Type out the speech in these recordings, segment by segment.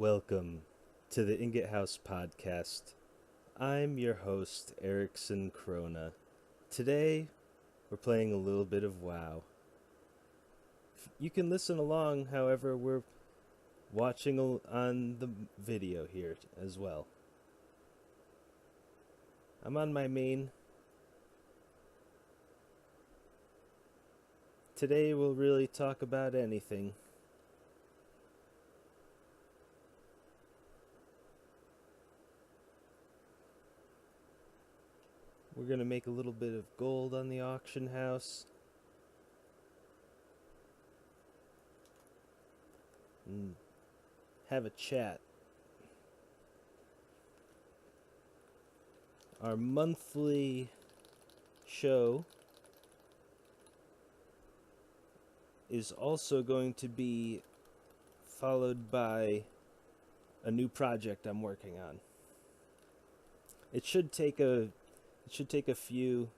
Welcome to the Ingot House podcast. I'm your host, Erickson Krona. Today, we're playing a little bit of WoW. You can listen along, however, we're watching on the video here as well. I'm on my main. Today, we'll really talk about anything. We're going to make a little bit of gold on the auction house. And have a chat. Our monthly show is also going to be followed by a new project I'm working on. It should take a few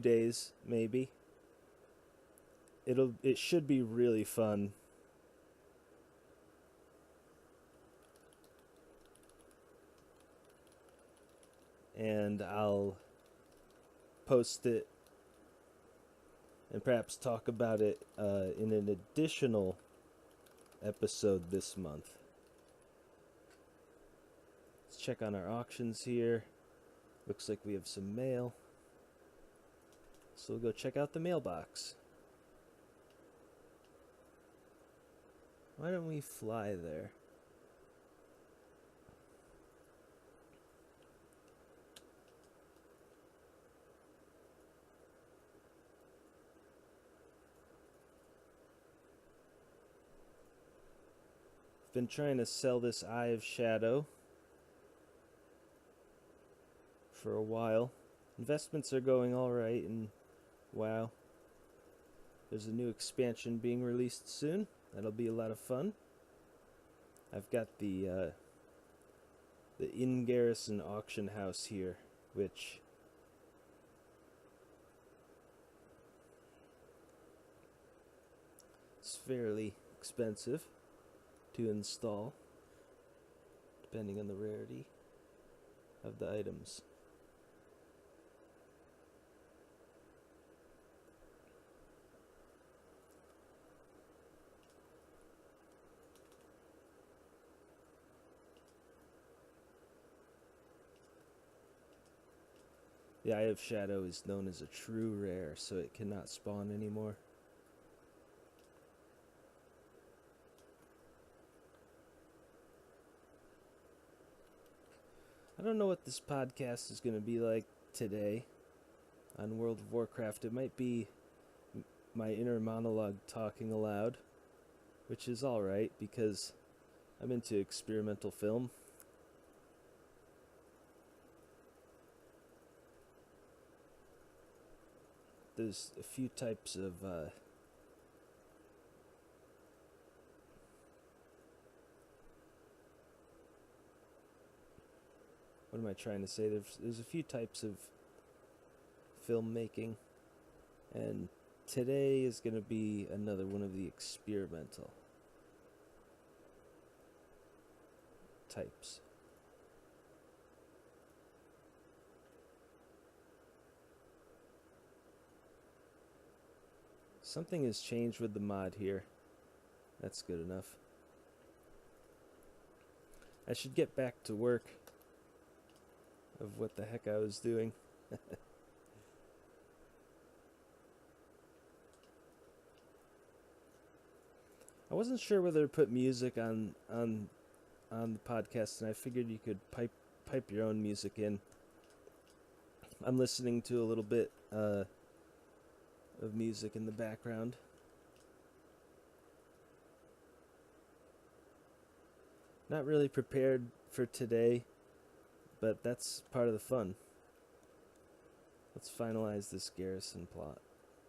days, maybe. It should be really fun. And I'll post it and perhaps talk about it in an additional episode this month. Let's check on our auctions here. Looks like we have some mail. So we'll go check out the mailbox. Why don't we fly there? Been trying to sell this Eye of Shadow for a while. Investments are going alright, and wow. There's a new expansion being released soon. That'll be a lot of fun. I've got the in-garrison auction house here, which is fairly expensive to install, depending on the rarity of the items. The Eye of Shadow is known as a true rare, so it cannot spawn anymore. I don't know what this podcast is going to be like today on World of Warcraft. It might be my inner monologue talking aloud, which is alright because I'm into experimental film. There's a few types of what am I trying to say? There's a few types of filmmaking, and today is going to be another one of the experimental types. Something has changed with the mod here. That's good enough. I should get back to work of what the heck I was doing. I wasn't sure whether to put music on the podcast, and I figured you could pipe your own music in. I'm listening to a little bit of music in the background. Not really prepared for today, but that's part of the fun. Let's finalize this garrison plot.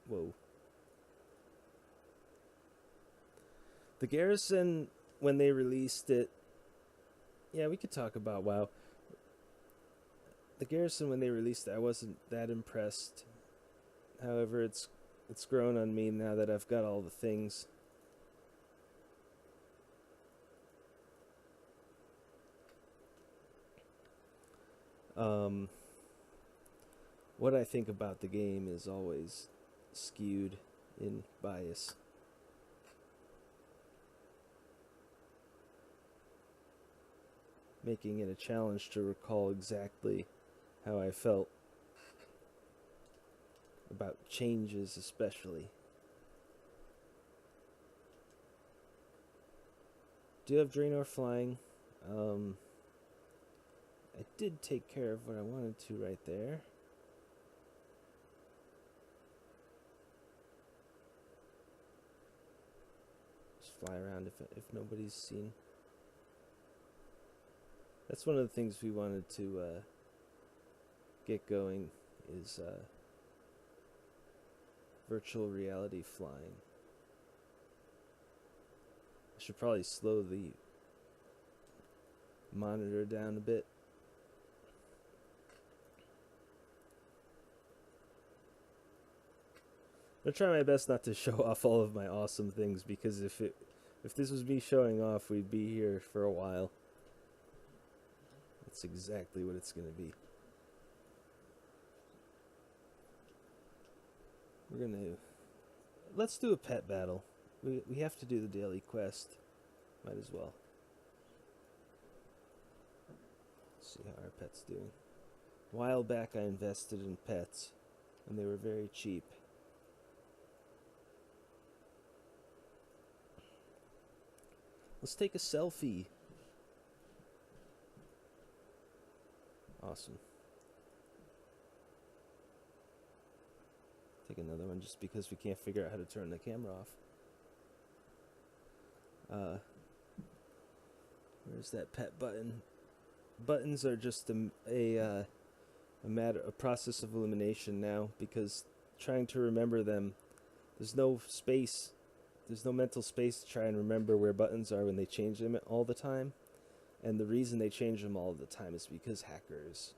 Whoa. The garrison, when they released it... Yeah, we could talk about WoW. The garrison, when they released it, I wasn't that impressed. However, it's grown on me now that I've got all the things. Um, what I think about the game is always skewed in bias. Making it a challenge to recall exactly how I felt about changes, especially. Do you have Draenor flying? I did take care of what I wanted to right there. Just fly around if nobody's seen. That's one of the things we wanted to get going is virtual reality flying. I should probably slow the monitor down a bit. I'm trying my best not to show off all of my awesome things, because if this was me showing off, we'd be here for a while. That's exactly what it's gonna be. Let's do a pet battle. We have to do the daily quest. Might as well. Let's see how our pet's doing. A while back I invested in pets, and they were very cheap. Let's take a selfie. Awesome. Take another one just because we can't figure out how to turn the camera off. Where's that pet button? Buttons are just a process of elimination now, because trying to remember them, there's no space. There's no mental space to try and remember where buttons are when they change them all the time. And the reason they change them all the time is because hackers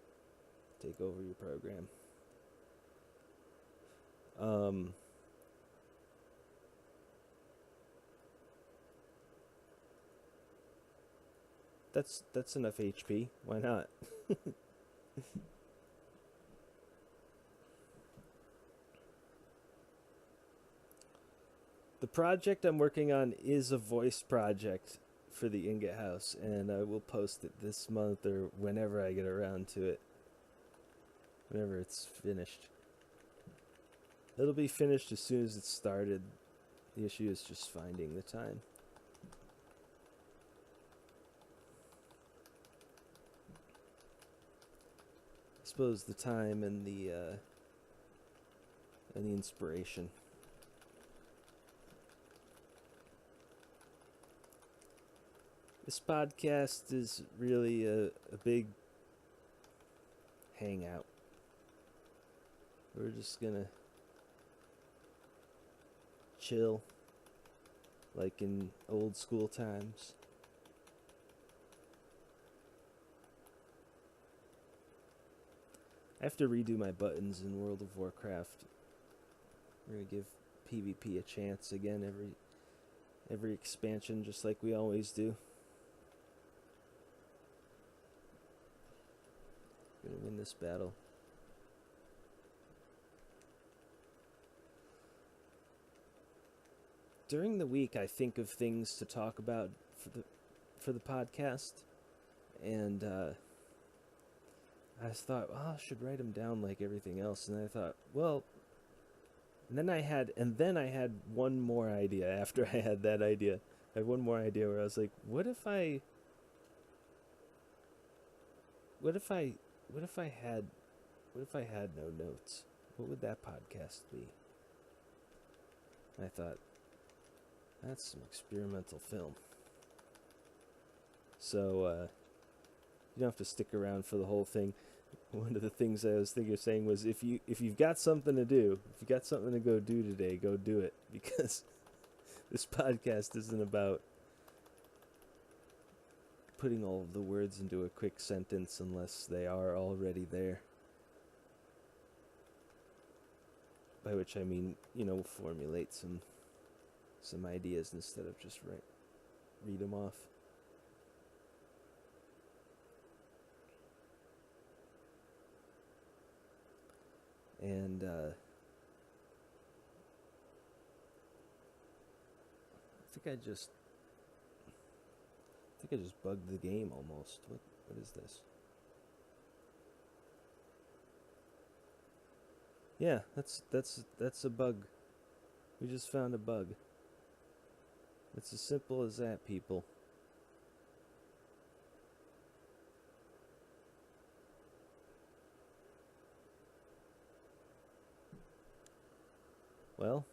take over your program. That's enough HP. Why not? The project I'm working on is a voice project for the Ingot House, and I will post it this month or whenever I get around to it. Whenever it's finished. It'll be finished as soon as it's started. The issue is just finding the time. I suppose the time and the inspiration. This podcast is really a big hangout. We're just gonna chill like in old school times. I have to redo my buttons in World of Warcraft. We're gonna give PvP a chance again every expansion, just like we always do. Gonna win this battle. During the week, I think of things to talk about for the podcast, and I thought, I should write them down like everything else. And I thought, well, and then I had one more idea after I had that idea. I had one more idea where I was like, what if I had no notes? What would that podcast be? And I thought, that's some experimental film. So, you don't have to stick around for the whole thing. One of the things I was thinking of saying was, if you've got something to do, if you got something to go do today, go do it, because this podcast isn't about putting all of the words into a quick sentence unless they are already there. By which I mean, formulate some ideas instead of just read them off. And I think I just bugged the game almost. What is this? Yeah, that's a bug. We just found a bug. It's as simple as that, people. Well,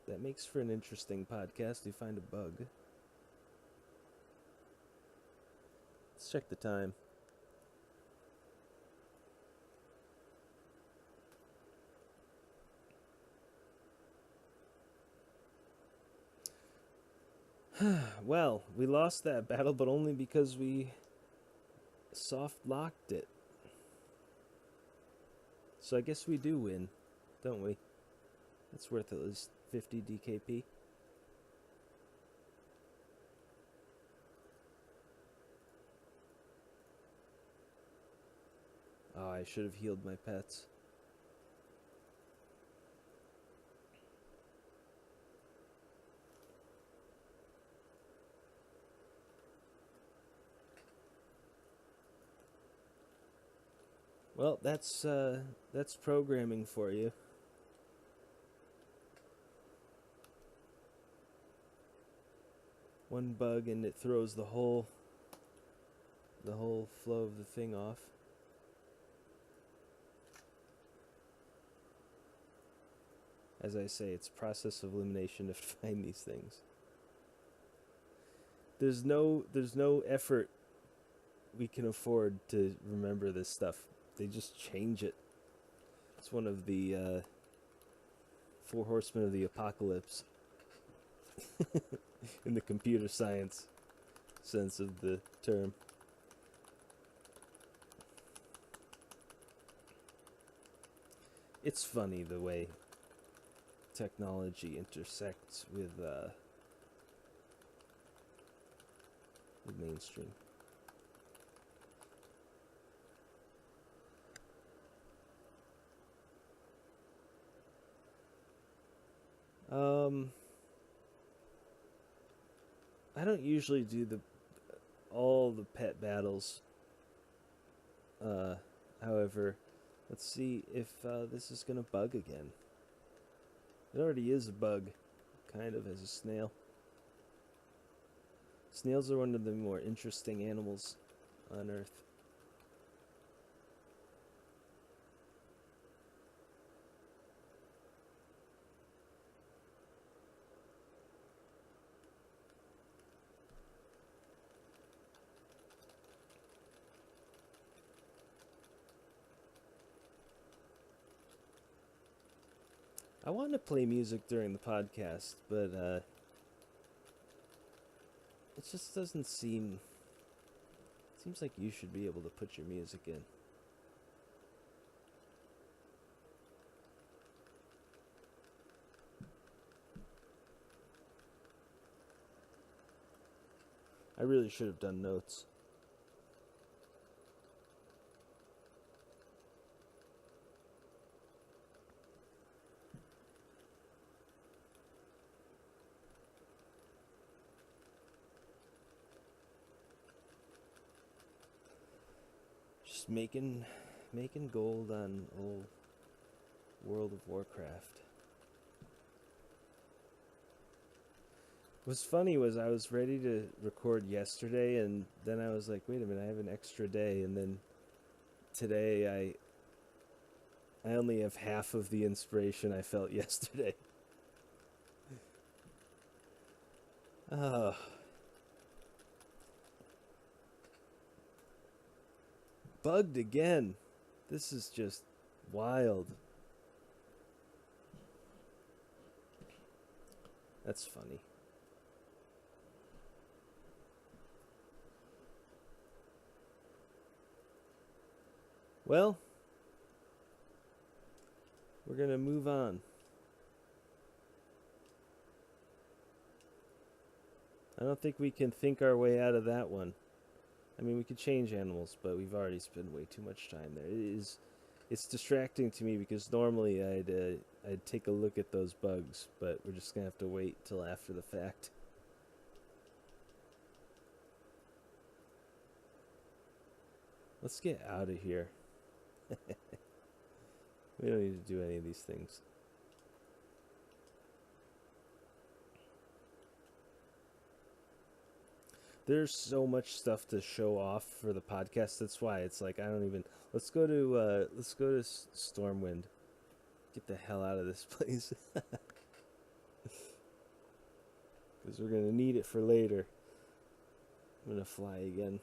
that makes for an interesting podcast. We find a bug. Let's check the time. Well, we lost that battle, but only because we soft locked it. So I guess we do win, don't we? It's worth at least 50 DKP. Oh, I should have healed my pets. Well, that's programming for you. One bug and it throws the whole flow of the thing off. As I say, it's process of elimination to find these things. There's no effort we can afford to remember this stuff. They just change it. It's one of the four horsemen of the apocalypse in the computer science sense of the term. It's funny the way technology intersects with mainstream. I don't usually do all the pet battles. However, let's see if this is gonna bug again. It already is a bug, kind of, as a snail. Snails are one of the more interesting animals on Earth. I want to play music during the podcast, but it just doesn't seem... It seems like you should be able to put your music in. I really should have done notes. Just making gold on old World of Warcraft. What's funny was I was ready to record yesterday, and then I was like, wait a minute, I have an extra day, and then today I only have half of the inspiration I felt yesterday. Oh. Bugged again. This is just wild. That's funny. Well, we're gonna move on. I don't think we can think our way out of that one. I mean, we could change animals, but we've already spent way too much time there. It is it's distracting to me because normally I'd take a look at those bugs, but we're just gonna have to wait till after the fact. Let's get out of here. We don't need to do any of these things. There's so much stuff to show off for the podcast. That's why it's like I don't even. Let's go to Stormwind. Get the hell out of this place. Because we're gonna need it for later. I'm gonna fly again.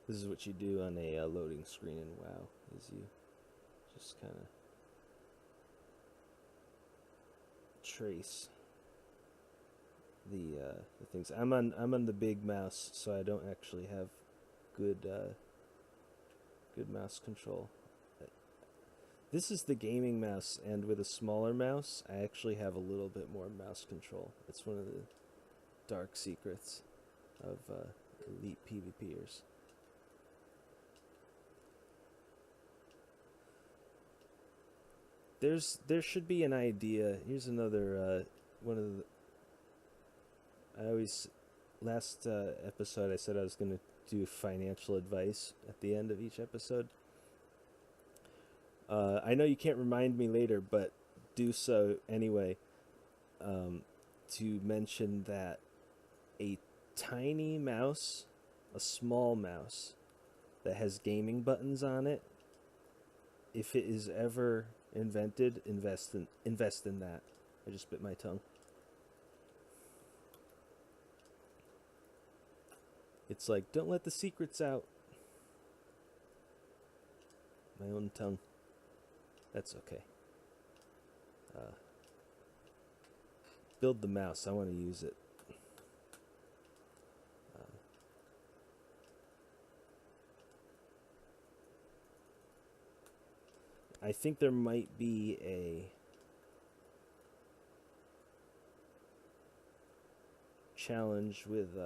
This is what you do on a loading screen in WoW, is you just kind of trace the things. I'm on the big mouse, so I don't actually have good good mouse control. This is the gaming mouse, and with a smaller mouse, I actually have a little bit more mouse control. It's one of the dark secrets of elite PvPers. There should be an idea. Here's another one of the. I always last episode I said I was going to do financial advice at the end of each episode. I know you can't remind me later, but do so anyway. To mention that a tiny mouse, a small mouse that has gaming buttons on it, if it is ever invented, invest in that. I just bit my tongue. It's like, don't let the secrets out. My own tongue. That's okay. Build the mouse. I want to use it. I think there might be a challenge with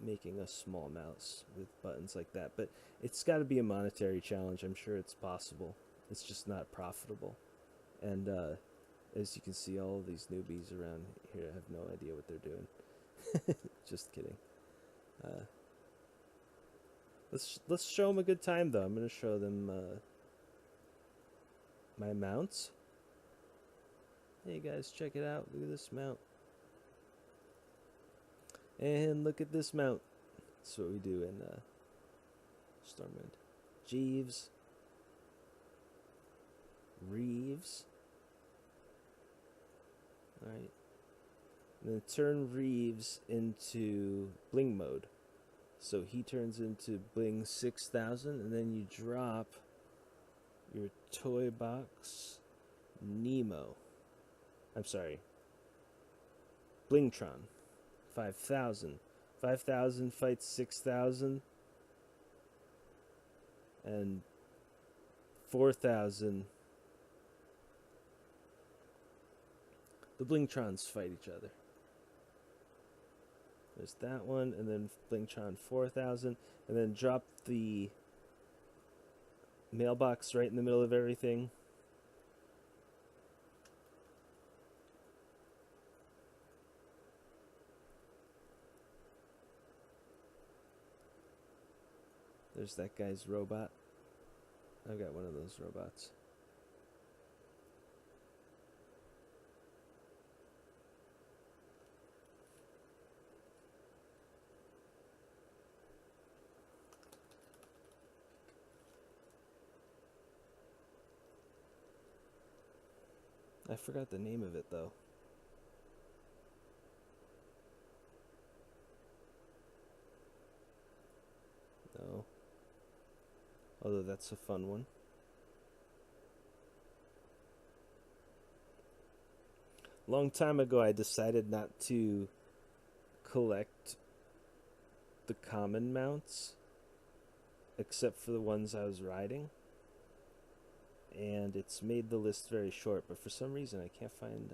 making a small mouse with buttons like that, but it's got to be a monetary challenge. I'm sure it's possible. It's just not profitable. And as you can see, all of these newbies around here have no idea what they're doing. Just kidding. Let's show them a good time, though. I'm going to show them my mounts. Hey guys, check it out. Look at this mount. And look at this mount. That's what we do in Stormwind. Jeeves. Reeves. Alright. And then turn Reeves into bling mode. So he turns into bling 6000, and then you drop your toy box Nemo. I'm sorry. Blingtron. 5,000. 5,000 fights 6,000. And 4,000. The Blingtrons fight each other. There's that one, and then Blingtron 4,000, and then drop the mailbox right in the middle of everything. There's that guy's robot. I've got one of those robots. I forgot the name of it, though. No. Although that's a fun one. Long time ago, I decided not to collect the common mounts, except for the ones I was riding. and it's made the list very short, but for some reason I can't find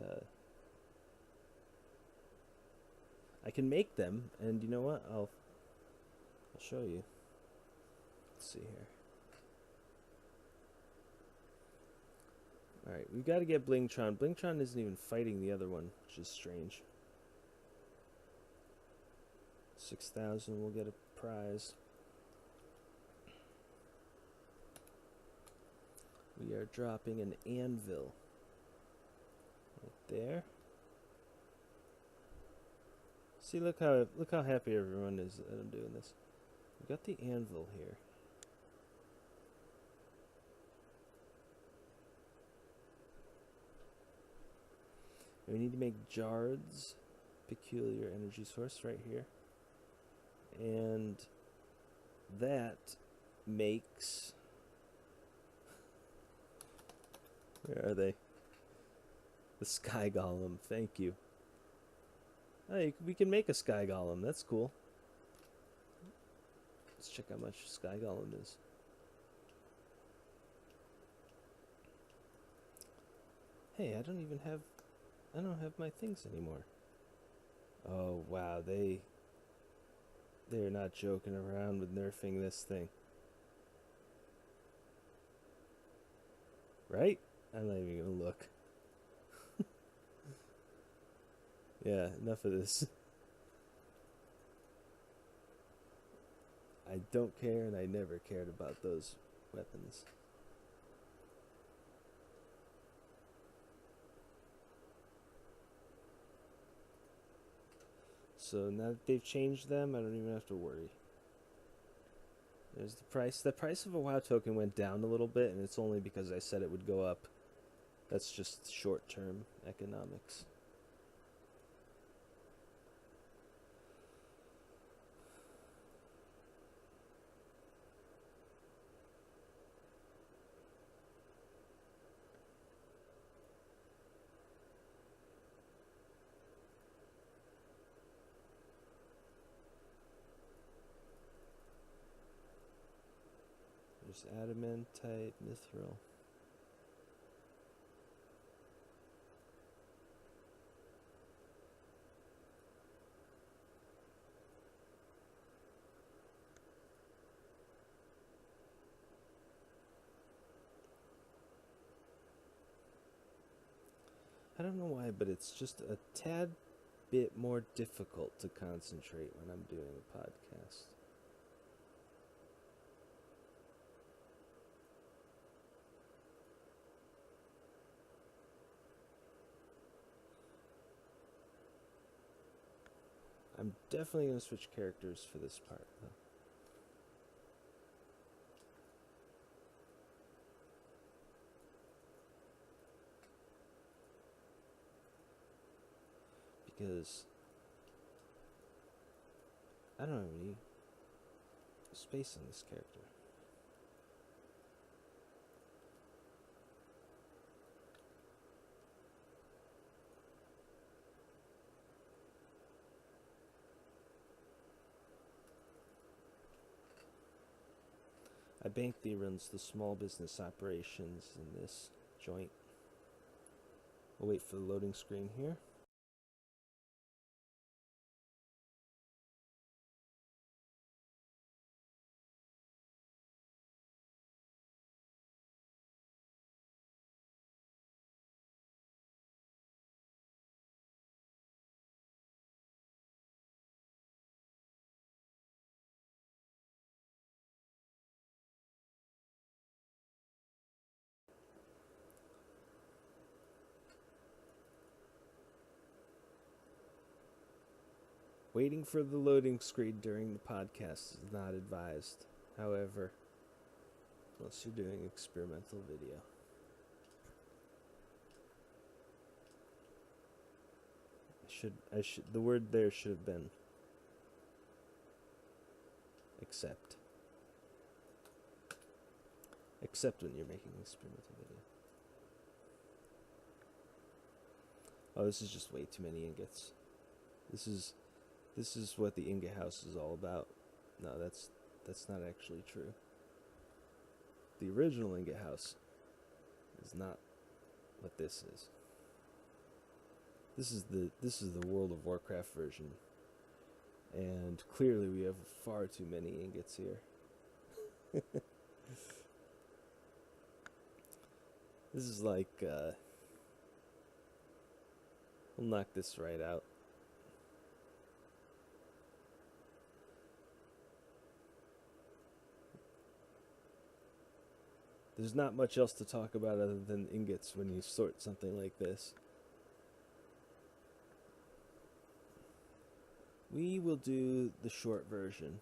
I can make them, and you know what? I'll show you. Let's see here. Alright, we've got to get Blingtron. Blingtron isn't even fighting the other one, which is strange. 6,000 will get a prize. We are dropping an anvil. Right there. See, look how happy everyone is that I'm doing this. We got the anvil here. We need to make Jard's peculiar energy source right here. And that makes... Where are they? The Sky Golem, thank you. Hey, we can make a Sky Golem, that's cool. Let's check how much Sky Golem is. Hey, I don't have my things anymore. Oh wow, they're not joking around with nerfing this thing. Right? I'm not even gonna look. Yeah, enough of this. I don't care, and I never cared about those weapons. So now that they've changed them, I don't even have to worry. There's the price. The price of a WoW token went down a little bit, and it's only because I said it would go up. That's just short-term economics. There's adamantite, mithril. I don't know why, but it's just a tad bit more difficult to concentrate when I'm doing a podcast. I'm definitely going to switch characters for this part, though. Because I don't have any space on this character. I Bank runs the small business operations in this joint. We'll wait for the loading screen here. Waiting for the loading screen during the podcast is not advised. However, unless you're doing experimental video. The word there should have been accept. Except when you're making experimental video. Oh, this is just way too many ingots. This is what the ingot house is all about. No, that's not actually true. The original ingot house is not what this is. This is the World of Warcraft version, and clearly we have far too many ingots here. This is like, we'll knock this right out. There's not much else to talk about other than ingots when you sort something like this. We will do the short version.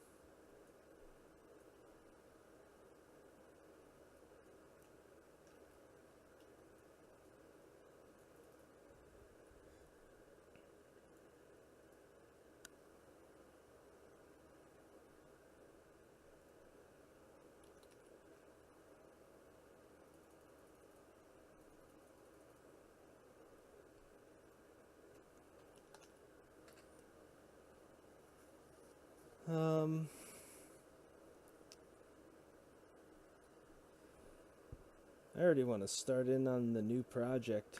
I already want to start in on the new project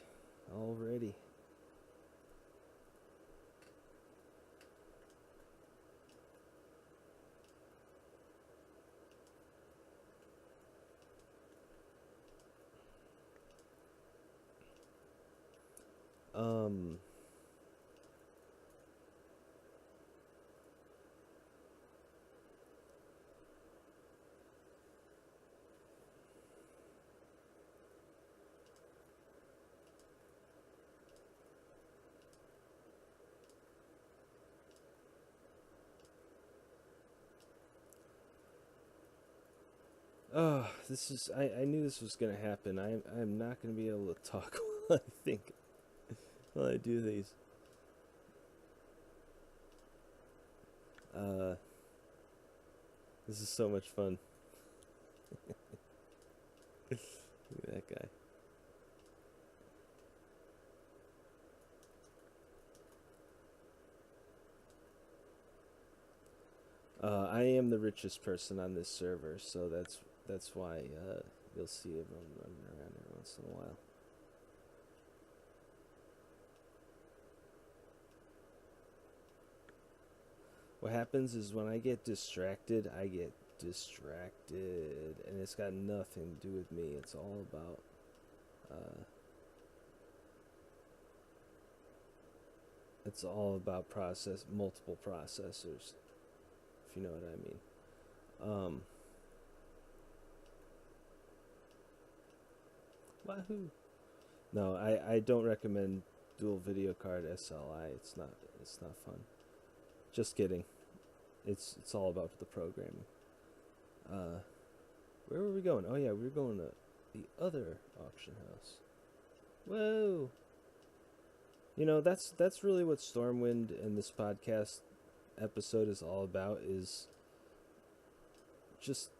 already. Um, this is, I knew this was gonna happen. I'm not gonna be able to talk while I think, while I do these. This is so much fun. Look at that guy. I am the richest person on this server, so that's why you'll see everyone running around every once in a while. What happens is when I get distracted, and it's got nothing to do with me. It's all about multiple processors, if you know what I mean. Wahoo! No, I don't recommend dual video card SLI. It's not fun. Just kidding. It's all about the programming. Where were we going? Oh yeah, we were going to the other auction house. Whoa! You know, that's really what Stormwind and this podcast episode is all about, is just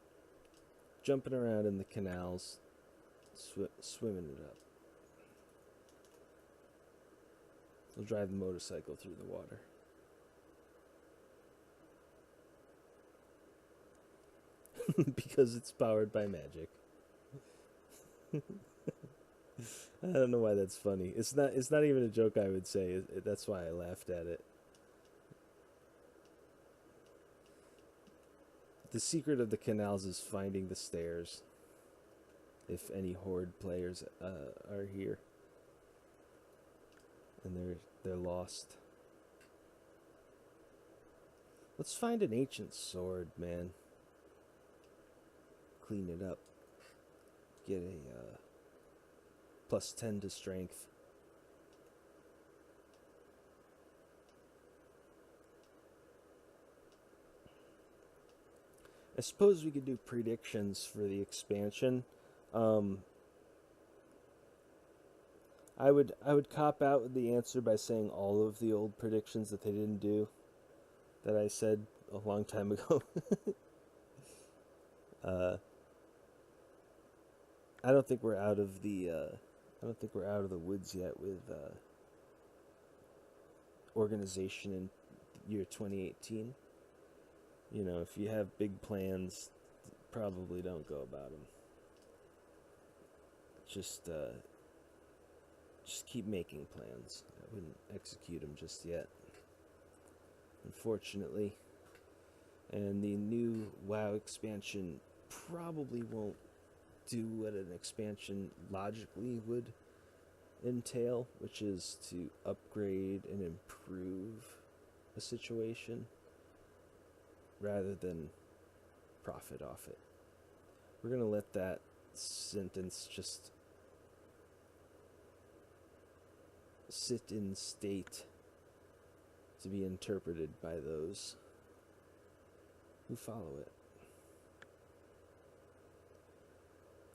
jumping around in the canals, swimming it up. We'll drive the motorcycle through the water. Because it's powered by magic. I don't know why that's funny. It's not even a joke, I would say. That's why I laughed at it. The secret of the canals is finding the stairs. If any horde players are here and they're lost. Let's find an ancient sword, man. Clean it up. Get a plus 10 to strength. I suppose we could do predictions for the expansion. I would cop out with the answer by saying all of the old predictions that they didn't do, that I said a long time ago. I don't think we're out of the woods yet with organization in year 2018. You know, if you have big plans, probably don't go about them. just uh, just keep making plans. I wouldn't execute them just yet, unfortunately. And the new WoW expansion probably won't do what an expansion logically would entail, which is to upgrade and improve a situation rather than profit off it. We're going to let that sentence just sit in state to be interpreted by those who follow it.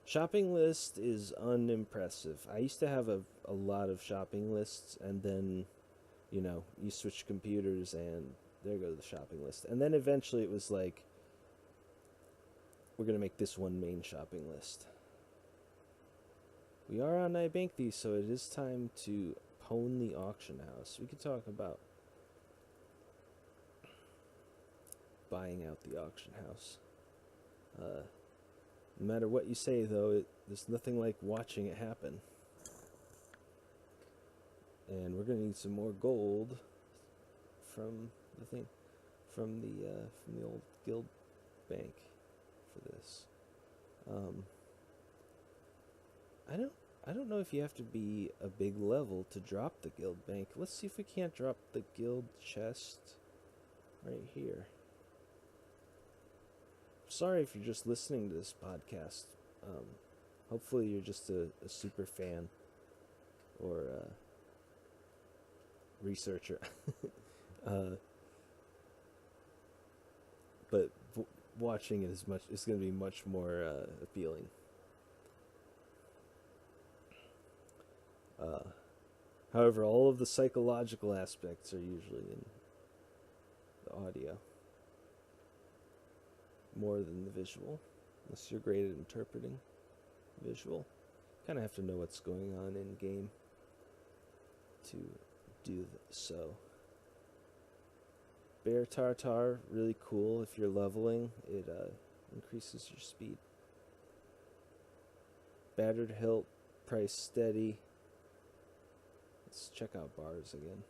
Shopping list is unimpressive. I used to have a lot of shopping lists, and then, you switch computers and there goes the shopping list. And then eventually it was like, we're going to make this one main shopping list. We are on iBankthese, so it is time to pwn the auction house. We could talk about buying out the auction house. No matter what you say, though, there's nothing like watching it happen. And we're gonna need some more gold from the old guild bank for this. I don't know if you have to be a big level to drop the guild bank. Let's see if we can't drop the guild chest right here. Sorry if you're just listening to this podcast. Hopefully you're just a super fan or a researcher. But watching it is going to be much more appealing. However, all of the psychological aspects are usually in the audio more than the visual, unless you're great at interpreting visual. Kind of have to know what's going on in game to do so. Bear Tartar, really cool. If you're leveling, it increases your speed. Battered Hilt, price steady. Let's check out bars again.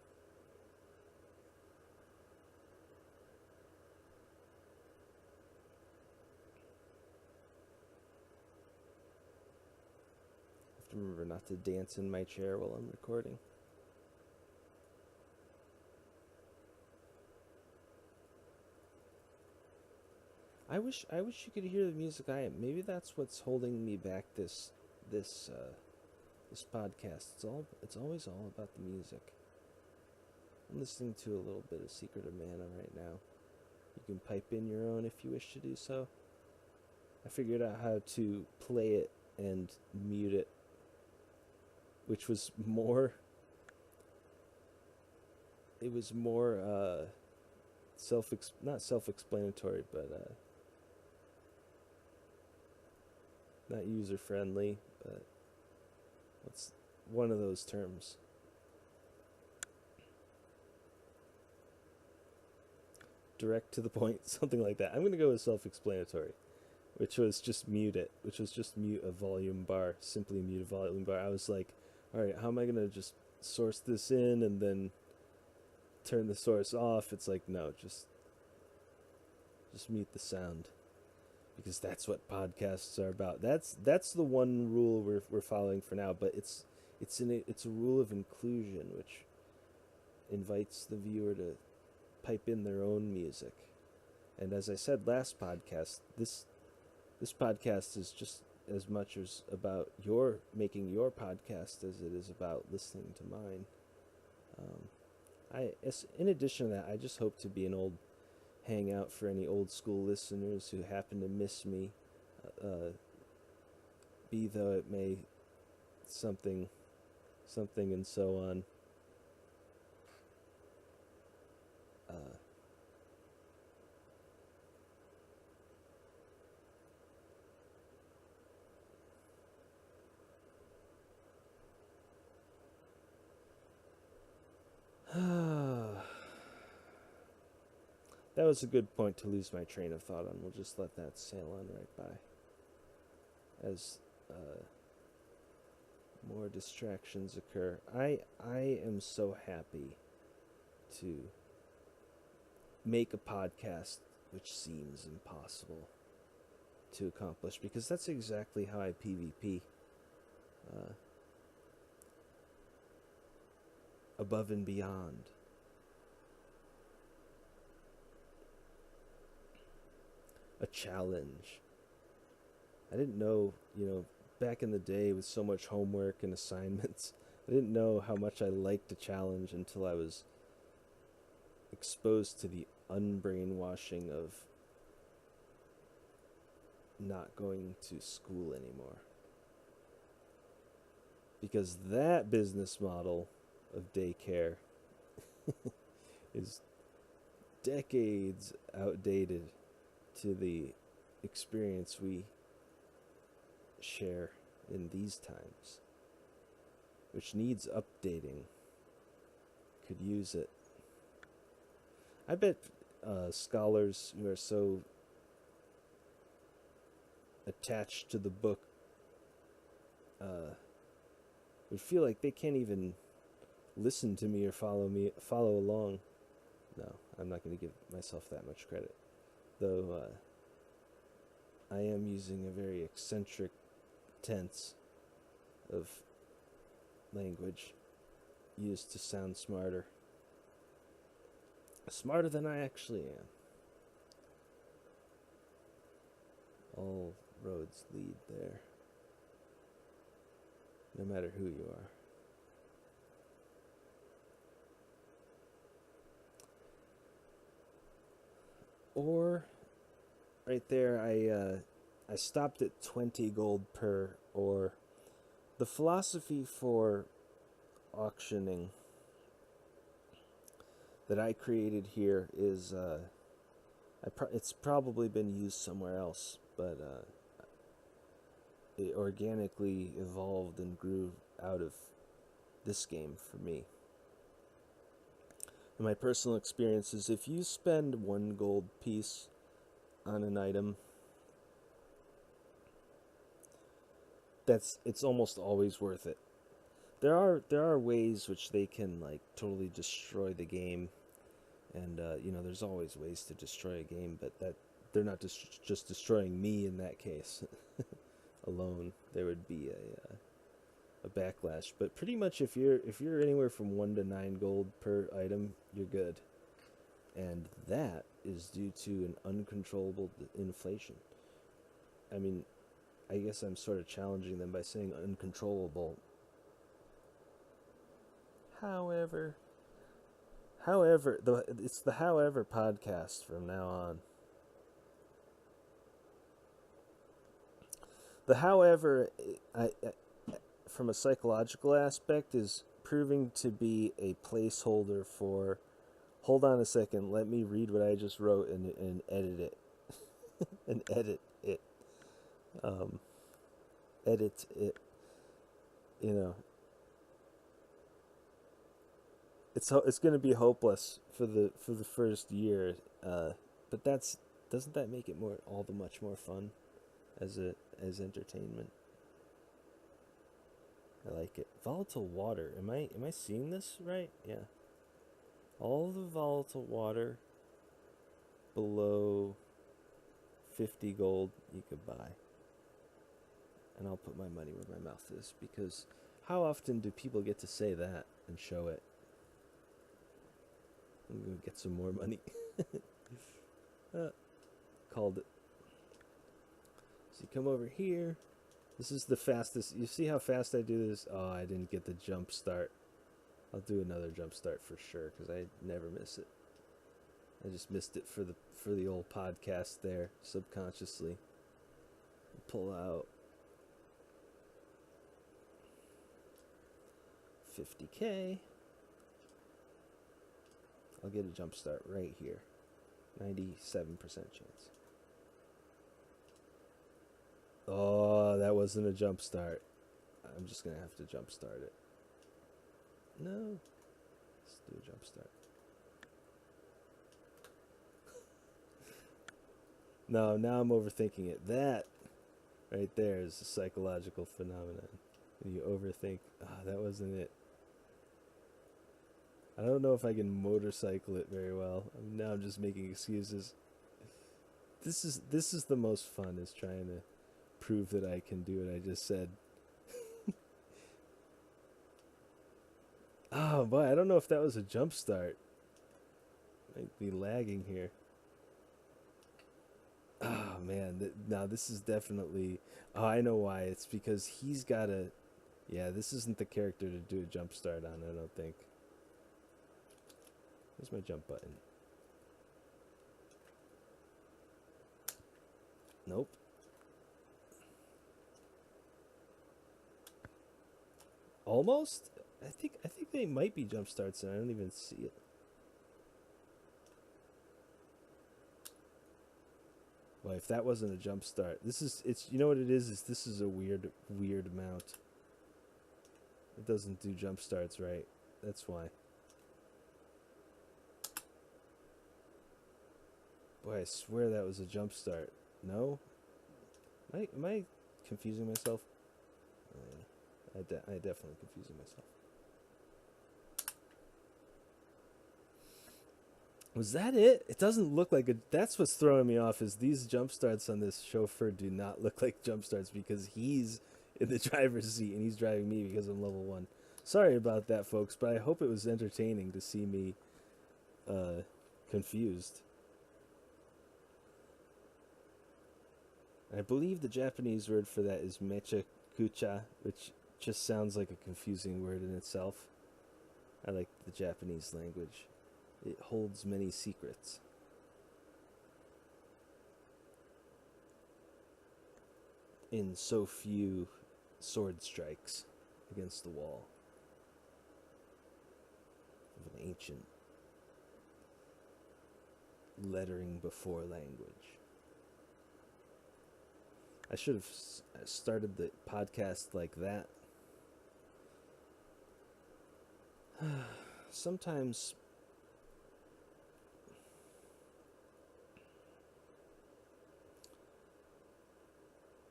Have to remember not to dance in my chair while I'm recording. I wish you could hear the music I am. Maybe that's what's holding me back this podcast. It's always all about the music. I'm listening to a little bit of Secret of Mana right now. You can pipe in your own if you wish to do so. I figured out how to play it and mute it, which was more not self-explanatory, but not user-friendly, but what's one of those terms? Direct to the point, something like that. I'm going to go with self-explanatory, which was just mute it, which was just mute a volume bar, simply mute a volume bar. I was like, all right, how am I going to just source this in and then turn the source off? It's like, no, just mute the sound, because that's what podcasts are about. That's the one rule we're following for now, but it's a rule of inclusion, which invites the viewer to pipe in their own music. And as I said last podcast, this podcast is just as much as about your making your podcast as it is about listening to mine. In addition to that, I just hope to be an old hangout for any old school listeners who happen to miss me, be though it may, something and so on. That was a good point to lose my train of thought on. We'll just let that sail on right by. As more distractions occur. I am so happy to make a podcast which seems impossible to accomplish, because that's exactly how I PvP. Uh, Above and beyond. A challenge. I didn't know, back in the day with so much homework and assignments, I didn't know how much I liked a challenge until I was exposed to the unbrainwashing of not going to school anymore. Because that business model of daycare is decades outdated to the experience we share in these times, which needs updating. Could use it. I bet scholars who are so attached to the book would feel like they can't even listen to me or follow along. No, I'm not going to give myself that much credit, though. I am using a very eccentric tense of language used to sound smarter than I actually am. All roads lead there, no matter who you are. Or, right there, I stopped at 20 gold per ore. The philosophy for auctioning that I created here is, it's probably been used somewhere else, but it organically evolved and grew out of this game for me. In my personal experience is, if you spend 1 gold piece on an item, it's almost always worth it. There are ways which they can totally destroy the game, and there's always ways to destroy a game, but that they're not just destroying me in that case alone. There would be a backlash, but pretty much if you're anywhere from 1 to 9 gold per item, you're good, and that is due to an uncontrollable inflation. I mean, I guess I'm sort of challenging them by saying uncontrollable. However, it's the however podcast from now on. The however, I from a psychological aspect, is proving to be a placeholder for, hold on a second, let me read what I just wrote and edit it. And edit it. Edit it. It's going to be hopeless for the first year, but doesn't that make it all the much more fun as entertainment? I like it. Volatile water. Am I seeing this right? Yeah. All the volatile water below 50 gold you could buy. And I'll put my money where my mouth is, because how often do people get to say that and show it? I'm going to get some more money. Called it. So you come over here. This is the fastest. You see how fast I do this? Oh, I didn't get the jump start. I'll do another jump start for sure, because I never miss it. I just missed it for the old podcast there, subconsciously. Pull out 50K. I'll get a jump start right here. 97% chance. Oh, that wasn't a jump start. I'm just going to have to jump start it. No. Let's do a jump start. No, now I'm overthinking it. That right there is a psychological phenomenon. You overthink. Ah, that wasn't it. I don't know if I can motorcycle it very well. Now I'm just making excuses. This is the most fun, is trying to prove that I can do what I just said. Oh boy, I don't know if that was a jump start. Might be lagging here. Oh man, now this is definitely. Oh, I know why. It's because he's got a. Yeah, this isn't the character to do a jump start on. I don't think. Where's my jump button? Nope. Almost. I think they might be jump starts, and I don't even see it. Well, if that wasn't a jump start, this is. It's. You know what it is? Is this is a weird mount. It doesn't do jump starts right. That's why. Boy, I swear that was a jump start. No? Am I confusing myself? Oh, yeah. I definitely confusing myself. Was that it? It doesn't look like a. That's what's throwing me off. Is these jump starts on this chauffeur do not look like jump starts because he's in the driver's seat and he's driving me because I'm level 1. Sorry about that, folks, but I hope it was entertaining to see me uh, confused. I believe the Japanese word for that is mecha kucha, which just sounds like a confusing word in itself. I like the Japanese language. It holds many secrets. In so few sword strikes against the wall of an ancient lettering before language. I should have started the podcast like that.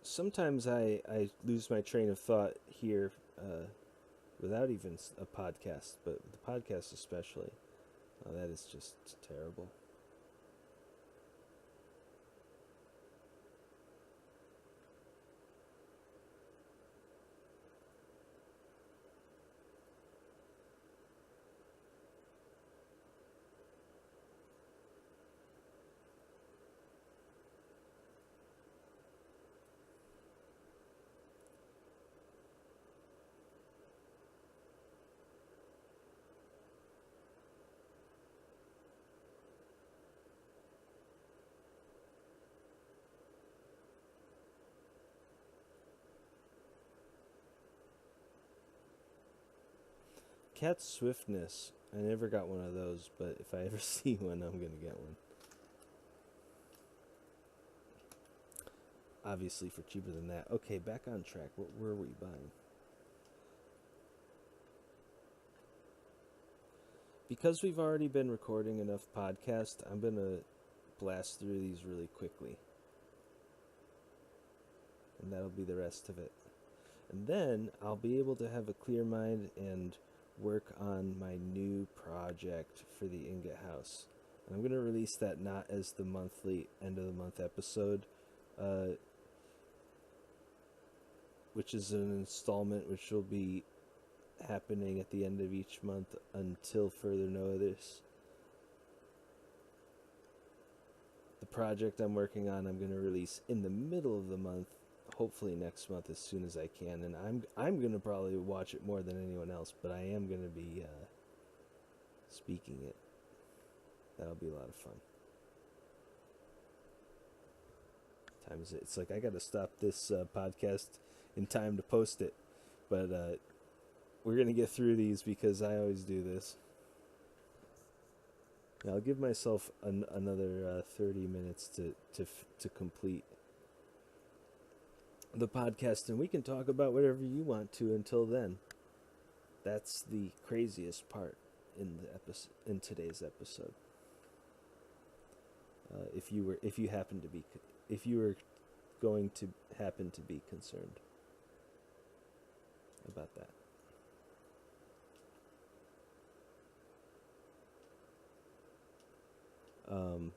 Sometimes I lose my train of thought here without even a podcast, but the podcast especially. Oh, that is just terrible. Cat swiftness. I never got one of those, but if I ever see one, I'm gonna get one. Obviously, for cheaper than that. Okay, back on track. What were we buying? Because we've already been recording enough podcasts, I'm gonna blast through these really quickly, and that'll be the rest of it. And then I'll be able to have a clear mind and work on my new project for the Ingot House. And I'm going to release that not as the monthly end of the month episode, uh, which is an installment which will be happening at the end of each month until further notice. The project I'm working on, I'm going to release in the middle of the month, hopefully next month as soon as I can, and I'm gonna probably watch it more than anyone else, but I am gonna be speaking it. That'll be a lot of fun. Time is it? It's like I gotta stop this podcast in time to post it, but we're gonna get through these because I always do this. Now, I'll give myself another 30 minutes to complete the podcast, and we can talk about whatever you want to until then. That's the craziest part in the episode, in today's episode. If you were going to happen to be concerned. about that. Um,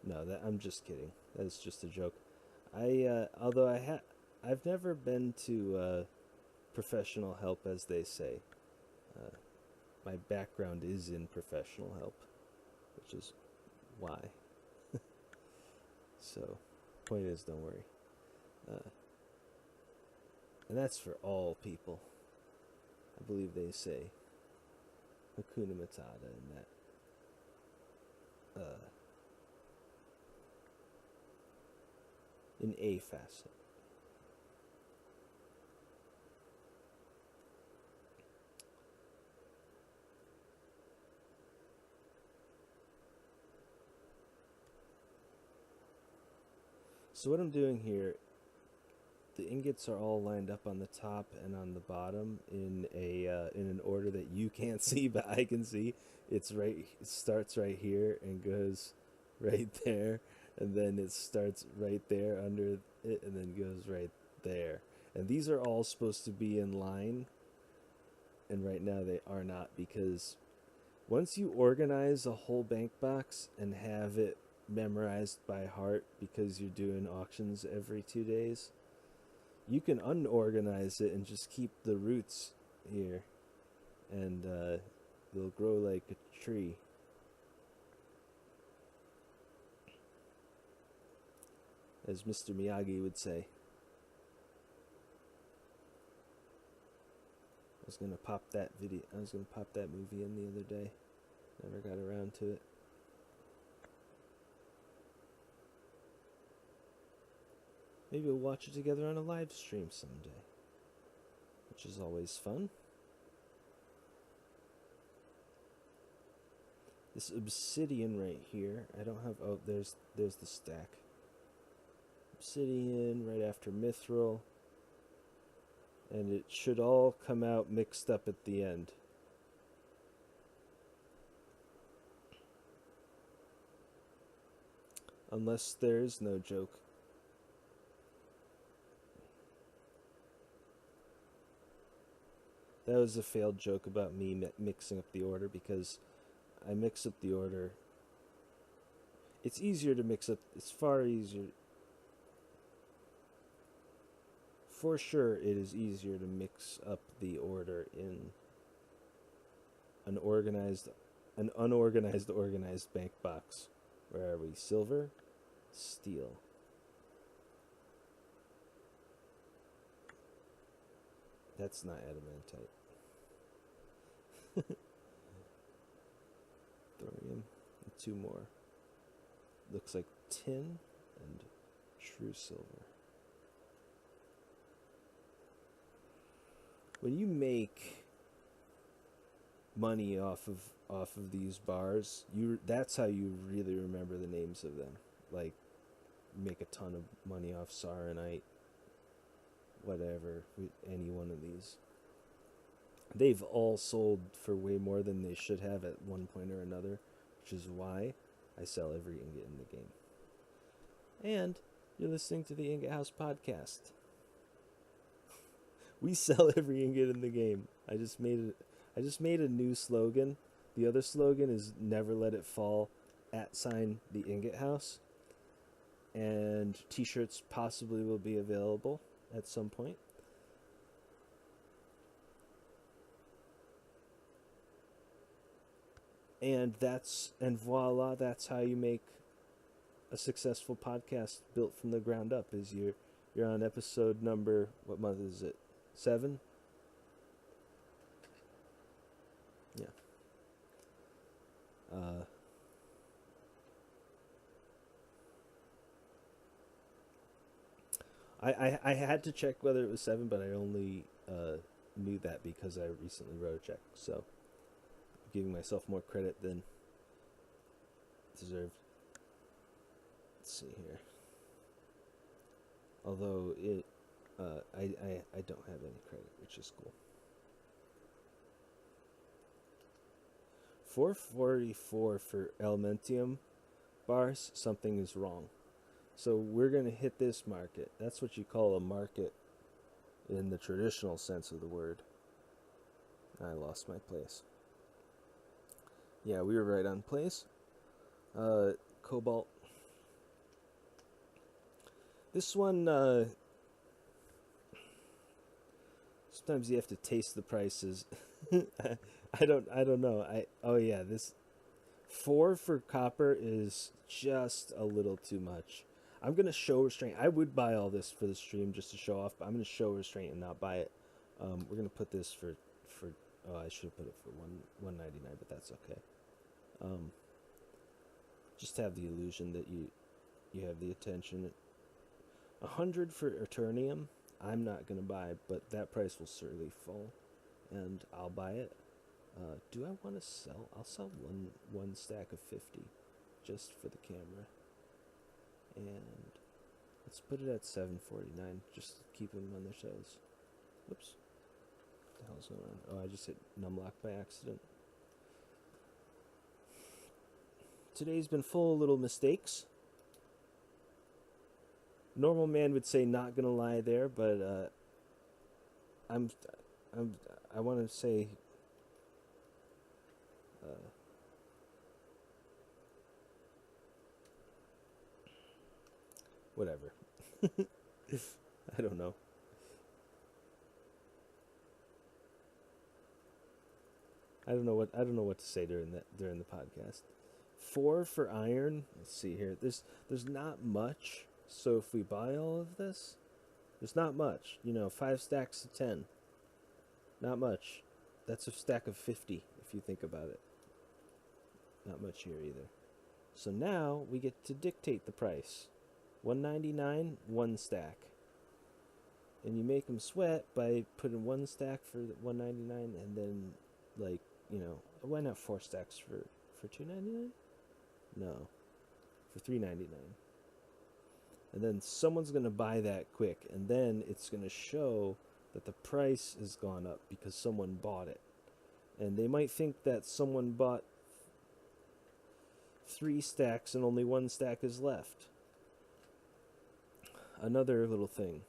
no, that I'm just kidding. That's just a joke. Although I've never been to professional help, as they say. Uh, my background is in professional help, which is why. So, point is, don't worry. Uh, and that's for all people. I believe they say Hakuna Matata in that. In a facet. So what I'm doing here, the ingots are all lined up on the top and on the bottom in an order that you can't see, but I can see. It starts right here and goes right there, and then it starts right there under it, and then goes right there. And these are all supposed to be in line, and right now they are not, because once you organize a whole bank box and have it memorized by heart because you're doing auctions every 2 days, you can unorganize it and just keep the roots here, and they'll grow like a tree. As Mr. Miyagi would say. I was gonna pop that movie in the other day. Never got around to it. Maybe we'll watch it together on a live stream someday, which is always fun. This obsidian right here, I don't have. Oh, there's the stack. Obsidian right after mithril, and it should all come out mixed up at the end. Unless there's no joke. That was a failed joke about me mixing up the order, because I mix up the order. It's easier to mix up. It's far easier. For sure, it is easier to mix up the order in an unorganized, organized bank box. Where are we? Silver, steel. That's not adamantite. Thorium. And 2 more. Looks like tin and true silver. When you make money off of these bars, that's how you really remember the names of them. Like, make a ton of money off Saronite, whatever, any one of these. They've all sold for way more than they should have at one point or another, which is why I sell every ingot in the game. And you're listening to the Ingot House podcast. We sell every ingot in the game. I just made a new slogan. The other slogan is never let it fall @ the Ingot House. And t-shirts possibly will be available at some point. And voila, that's how you make a successful podcast built from the ground up. Is you're on episode number, what month is it? 7? Yeah. I had to check whether it was 7, but I only knew that because I recently wrote a check. So, I'm giving myself more credit than deserved. Let's see here. Although I don't have any credit, which is cool. 444 for Elementium bars, something is wrong. So we're going to hit this market. That's what you call a market in the traditional sense of the word. I lost my place. Yeah, we were right on place. Cobalt. This one, sometimes you have to taste the prices. I don't know. Oh yeah, this 4 for copper is just a little too much. I'm gonna show restraint. I would buy all this for the stream just to show off, but I'm gonna show restraint and not buy it. We're gonna put this for. Oh, I should have put it for 199, but that's okay. Just have the illusion that you have the attention. 100 for Eternium. I'm not gonna buy, but that price will certainly fall, and I'll buy it. Do I want to sell? I'll sell one stack of 50, just for the camera. And let's put it at 749, just to keep them on their toes. Oops. What the hell's going on? Oh, I just hit numlock by accident. Today's been full of little mistakes. Normal man would say not gonna lie there, but I want to say whatever. I don't know. I don't know what to say during the podcast. 4 for iron. Let's see here. There's not much. So if we buy all of this, there's not much. 5 stacks of 10. Not much. That's a stack of 50 if you think about it. Not much here either. So now we get to dictate the price. 199, 1 stack. And you make them sweat by putting 1 stack for 199 and then why not 4 stacks for 299? No. For 399. And then someone's going to buy that quick, and then it's going to show that the price has gone up because someone bought it. And they might think that someone bought 3 stacks and only 1 stack is left. Another little thing.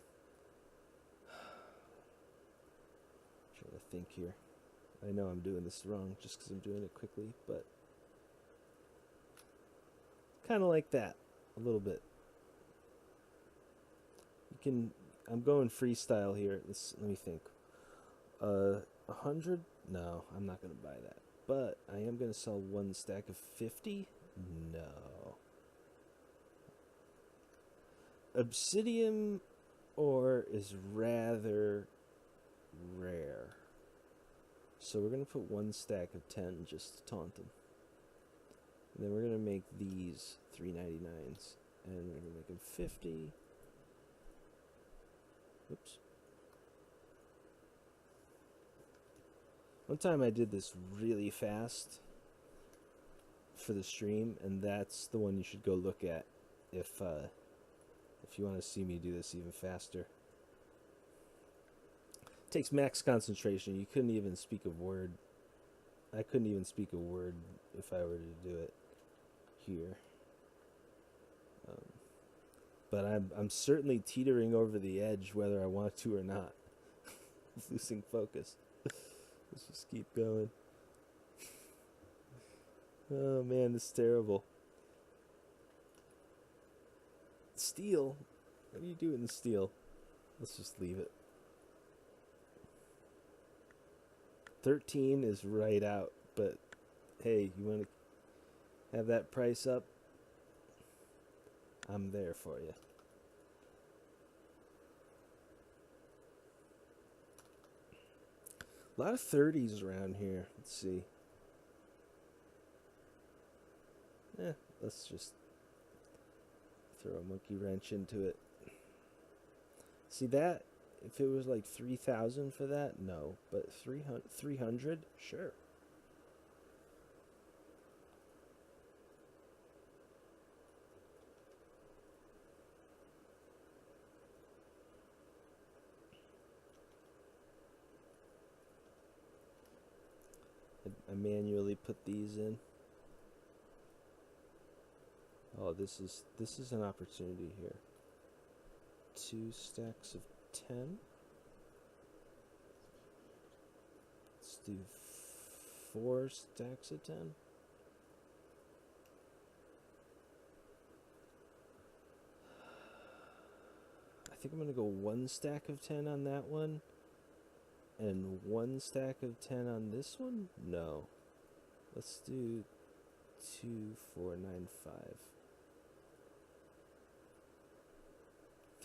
Trying to think here. I know I'm doing this wrong just because I'm doing it quickly, but kind of like that a little bit. I'm going freestyle here. Let me think. 100? No, I'm not gonna buy that. But I am gonna sell 1 stack of 50. No. Obsidian ore is rather rare. So we're gonna put 1 stack of 10 just to taunt them. And then we're gonna make these 399s, and we're gonna make them 50. Oops. One time I did this really fast for the stream, and that's the one you should go look at if you want to see me do this even faster. It takes max concentration. You couldn't even speak a word. I couldn't even speak a word if I were to do it here. But I'm certainly teetering over the edge whether I want to or not. Losing focus. Let's just keep going. Oh man, this is terrible. Steel? What are you doing in steel? Let's just leave it. 13 is right out, but hey, you want to have that price up? I'm there for you. A lot of 30s around here. Let's see. Let's just throw a monkey wrench into it. See that? If it was like 3,000 for that, no. But 300, sure. I manually put these in. Oh, this is an opportunity here. 2 stacks of 10. Let's do 4 stacks of 10. I think I'm going to go 1 stack of 10 on that one. And 1 stack of 10 on this one? No. Let's do 2, 4, 9, 5.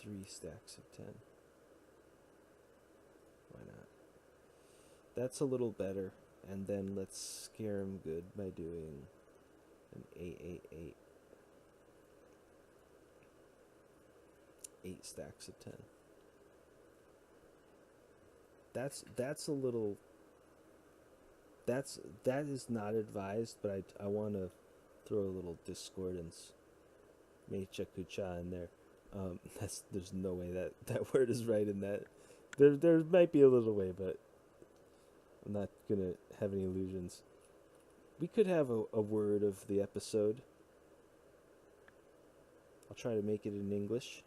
3 stacks of 10. Why not? That's a little better. And then let's scare him good by doing an 888. 8 stacks of 10. That's a little. That is not advised, but I want to throw a little discordance, mecha kucha in there. There's no way that word is right in that. There might be a little way, but I'm not gonna have any illusions. We could have a word of the episode. I'll try to make it in English.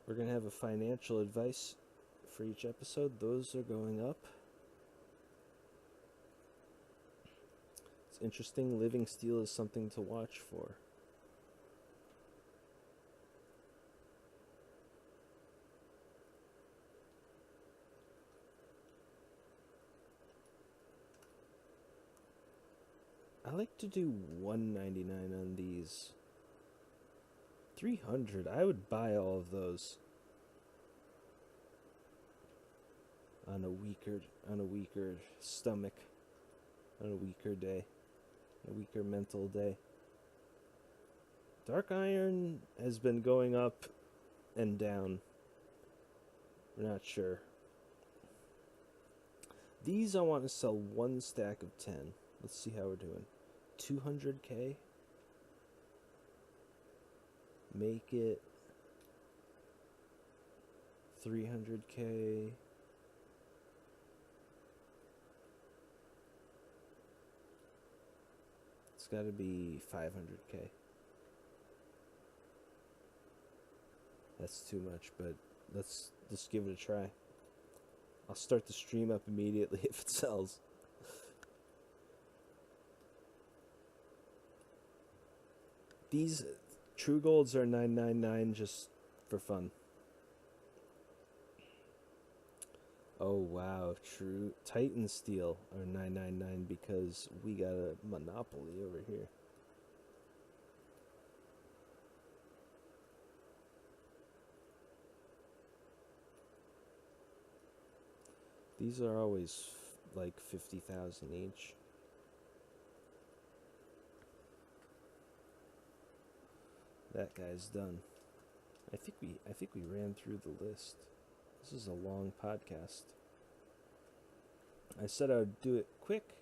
We're going to have a financial advice for each episode. Those are going up. It's interesting. Living Steel is something to watch for. I like to do $1.99 on these. 300. I would buy all of those on a weaker stomach, on a weaker day, a weaker mental day. Dark Iron has been going up and down. We're not sure. These I want to sell 1 stack of 10. Let's see how we're doing. 200k. Make it 300k. It's got to be 500k. That's too much, but let's just give it a try. I'll start the stream up immediately if it sells. These True Golds are $9.99 just for fun. Oh wow, True Titan Steel are $9.99 because we got a monopoly over here. These are always like 50,000 each. That guy's done. I think we ran through the list. This is a long podcast. I said I would do it quick.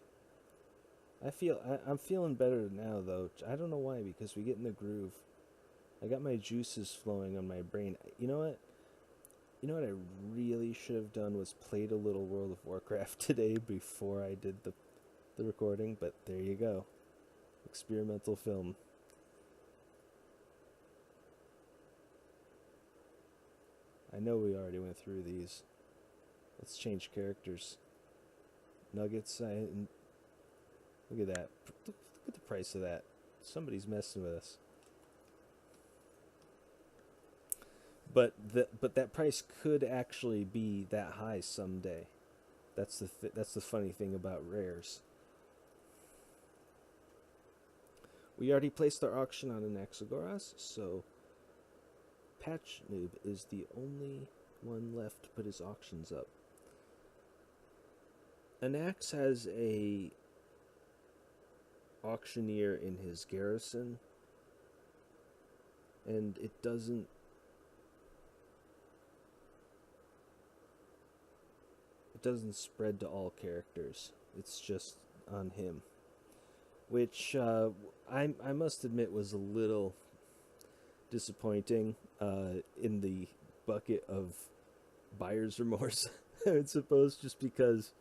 I'm feeling better now though. I don't know why, because we get in the groove. I got my juices flowing on my brain. You know what? I really should have done was played a little World of Warcraft today before I did the recording, but there you go. Experimental film. I know we already went through these. Let's change characters. Nuggets, look at that. Look at the price of that. Somebody's messing with us. But that price could actually be that high someday. That's the funny thing about rares. We already placed our auction on an Exogoras, so Patch Noob is the only one left to put his auctions up. Anax has a auctioneer in his garrison, and it doesn't spread to all characters. It's just on him, which I must admit was a little disappointing in the bucket of buyer's remorse. I suppose just because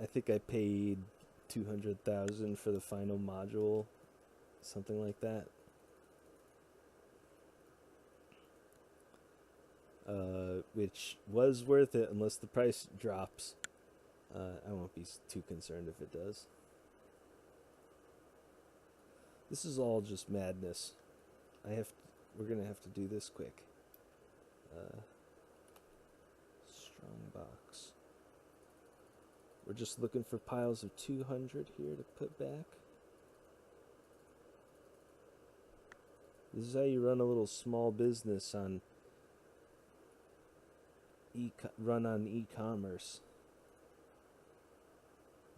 I think I paid 200,000 for the final module, something like that. Which was worth it unless the price drops. I won't be too concerned if it does. This is all just madness. We're gonna have to do this quick. Strong box. We're just looking for piles of 200 here to put back. This is how you run a little small business on run on e-commerce.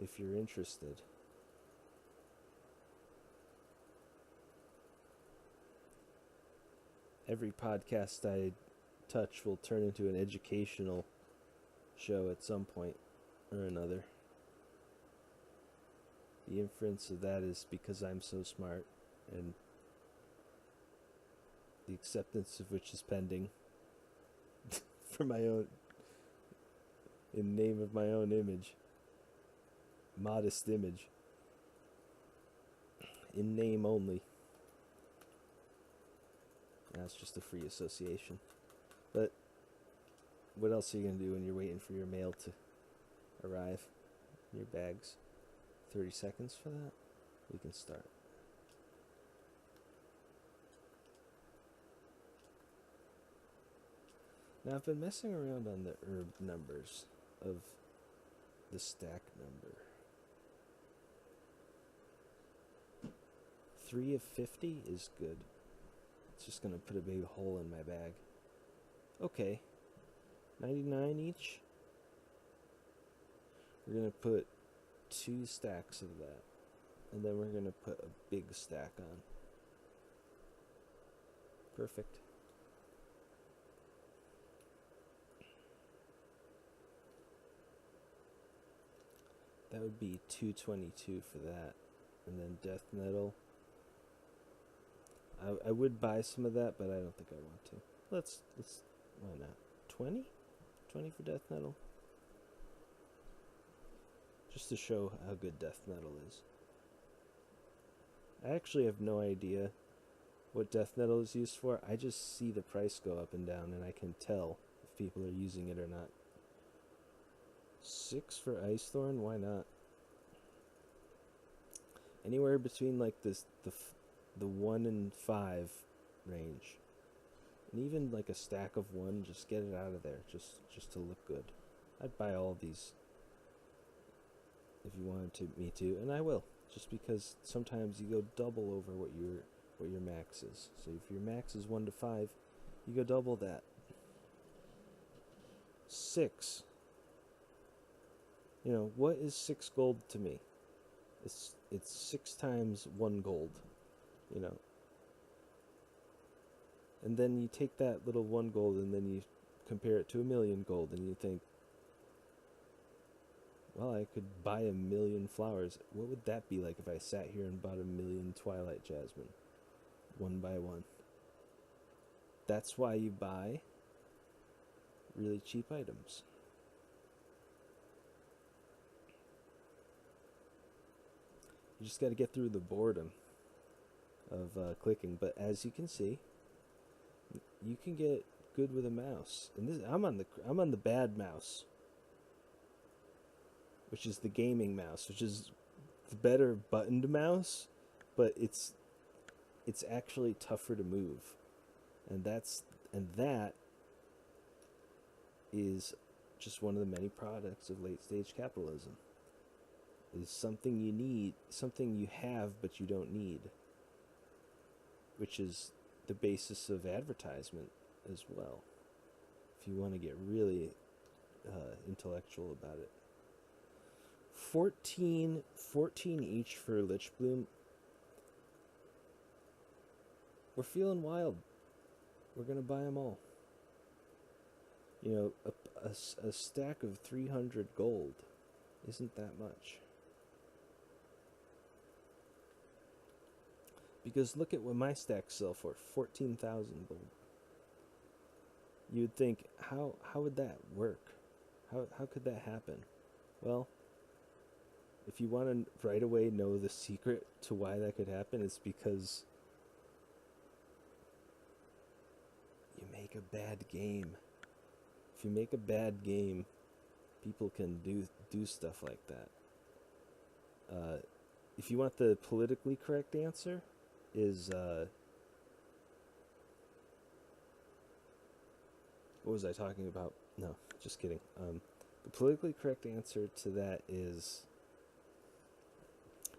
If you're interested. Every podcast I touch will turn into an educational show at some point or another. The inference of that is because I'm so smart, and the acceptance of which is pending for my own, in name of my own image. Modest image. In name only. That's just a free association. But what else are you going to do when you're waiting for your mail to arrive? Your bags. 30 seconds for that? We can start. Now I've been messing around on the herb numbers of the stack number. 3 of 50 is good. It's just going to put a big hole in my bag. Okay. 99 each. We're going to put 2 stacks of that. And then we're going to put a big stack on. Perfect. That would be 222 for that. And then death nettle. I would buy some of that, but I don't think I want to. Let's why not? 20? 20 for death nettle? Just to show how good death nettle is. I actually have no idea what death nettle is used for. I just see the price go up and down, and I can tell if people are using it or not. 6 for ice thorn? Why not? Anywhere between like the 1 and 5 range, and even like a stack of 1, just get it out of there, just to look good. I'd buy all of these if you wanted me to, and I will, just because sometimes you go double over what your max is. So if your max is 1 to 5, you go double that. 6. You know, what is 6 gold to me? It's 6 times 1 gold. You know, and then you take that little 1 gold and then you compare it to 1,000,000 gold, and you think, well, I could buy 1,000,000 flowers. What would that be like if I sat here and bought 1,000,000 twilight jasmine, one by one? That's why you buy really cheap items. You just got to get through the boredom of clicking, but as you can see, you can get good with a mouse. And this, I'm on the bad mouse, which is the gaming mouse, which is the better buttoned mouse, but it's actually tougher to move, and that is just one of the many products of late stage capitalism. Is something you need, something you have but you don't need, which is the basis of advertisement as well, if you want to get really intellectual about it. 14 each for Lich Bloom. We're feeling wild. We're going to buy them all. You know, a stack of 300 gold isn't that much. Because look at what my stacks sell for, 14,000 gold. You'd think, how would that work? How could that happen? Well, if you want to right away know the secret to why that could happen, it's because you make a bad game. If you make a bad game, people can do stuff like that. If you want the politically correct answer, is what was I talking about? No, just kidding. The politically correct answer to that is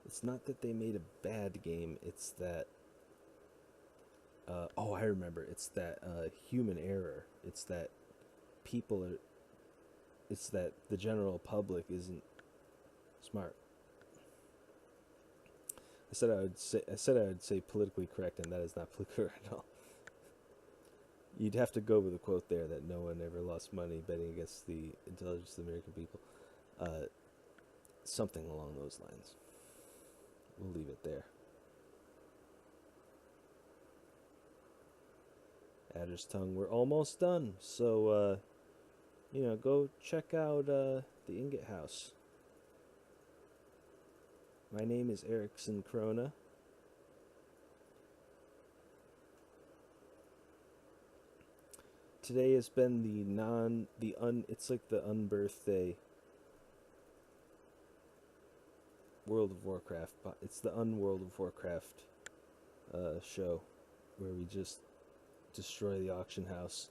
it's not that they made a bad game. It's that oh, I remember. It's that human error. It's that people are. It's that the general public isn't smart. I said I would say politically correct, and that is not politically correct at all. You'd have to go with a quote there that no one ever lost money betting against the intelligence of the American people. Uh, Something along those lines. We'll leave it there. Adder's Tongue, we're almost done. So, go check out the Ingot House. My name is Erickson Krona. Today has been it's like the unbirthday World of Warcraft. It's the World of Warcraft show where we just destroy the auction house.